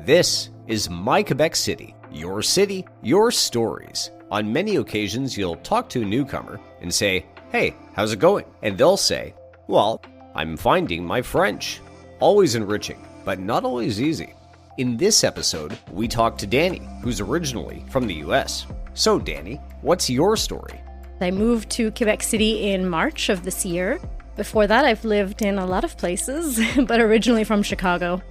This is My Québec City, your stories. On many occasions, you'll talk to a newcomer and say, "Hey, how's it going?" And they'll say, "Well, I'm finding my French." Always enriching, but not always easy. In this episode, we talk to Dani, who's originally from the US. So Dani, what's your story? I moved to Quebec City in March of this year. Before that, I've lived in a lot of places, but originally from Chicago.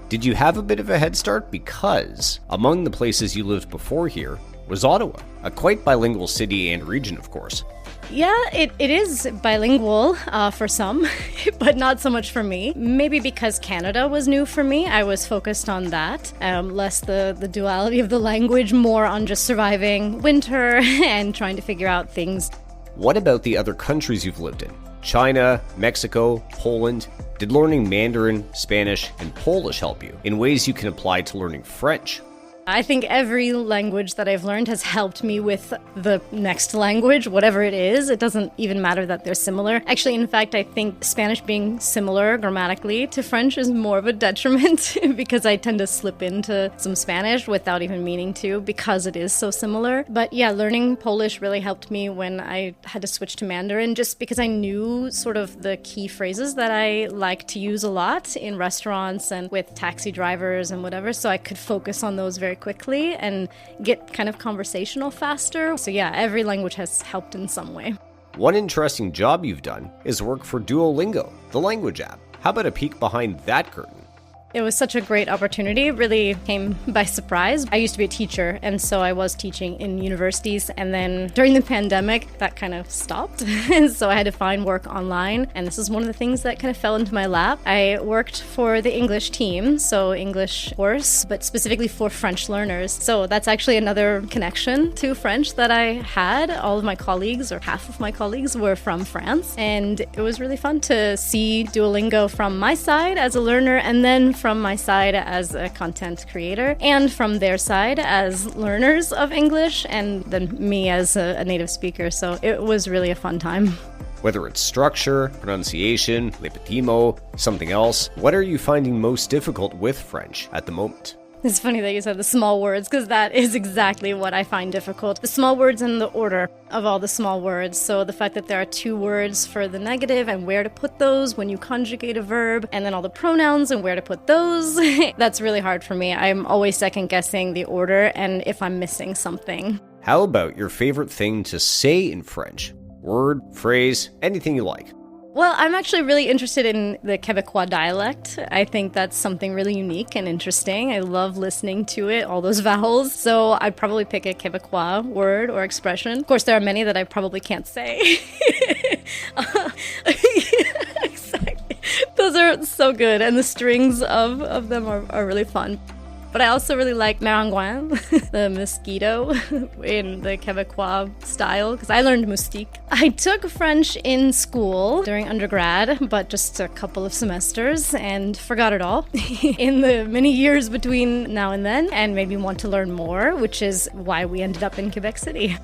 Did you have a bit of a head start? Because among the places you lived before here was Ottawa, a quite bilingual city and region, of course. Yeah, it is bilingual for some, but not so much for me. Maybe because Canada was new for me, I was focused on that. Less the duality of the language, more on just surviving winter and trying to figure out things. What about the other countries you've lived in? China, Mexico, Poland? Did learning Mandarin, Spanish, and Polish help you in ways you can apply to learning French? I think every language that I've learned has helped me with the next language, whatever it is. It doesn't even matter that they're similar. Actually, in fact, I think Spanish being similar grammatically to French is more of a detriment because I tend to slip into some Spanish without even meaning to because it is so similar. But yeah, learning Polish really helped me when I had to switch to Mandarin just because I knew sort of the key phrases that I like to use a lot in restaurants and with taxi drivers and whatever, so I could focus on those very quickly and get kind of conversational faster. So yeah, every language has helped in some way. One interesting job you've done is work for Duolingo, the language app. How about a peek behind that curtain? It was such a great opportunity. It really came by surprise. I used to be a teacher, and so I was teaching in universities. And then during the pandemic, that kind of stopped. And so I had to find work online. And this is one of the things that kind of fell into my lap. I worked for the English team, so English course, but specifically for French learners. So that's actually another connection to French that I had. All of my colleagues, or half of my colleagues, were from France. And it was really fun to see Duolingo from my side as a learner, and then from my side as a content creator, and from their side as learners of English, and then me as a native speaker. So it was really a fun time. Whether it's structure, pronunciation, répétimo, something else, what are you finding most difficult with French at the moment? It's funny that you said the small words, because that is exactly what I find difficult. The small words and the order of all the small words. So the fact that there are two words for the negative and where to put those when you conjugate a verb, and then all the pronouns and where to put those. That's really hard for me. I'm always second guessing the order and if I'm missing something. How about your favorite thing to say in French? Word, phrase, anything you like. Well, I'm actually really interested in the Québécois dialect. I think that's something really unique and interesting. I love listening to it, all those vowels. So I'd probably pick a Québécois word or expression. Of course, there are many that I probably can't say. Exactly. Those are so good, and the strings of them are really fun. But I also really like maringouin, the mosquito, in the Québécois style, because I learned moustique. I took French in school during undergrad, but just a couple of semesters, and forgot it all in the many years between now and then, and made me want to learn more, which is why we ended up in Quebec City.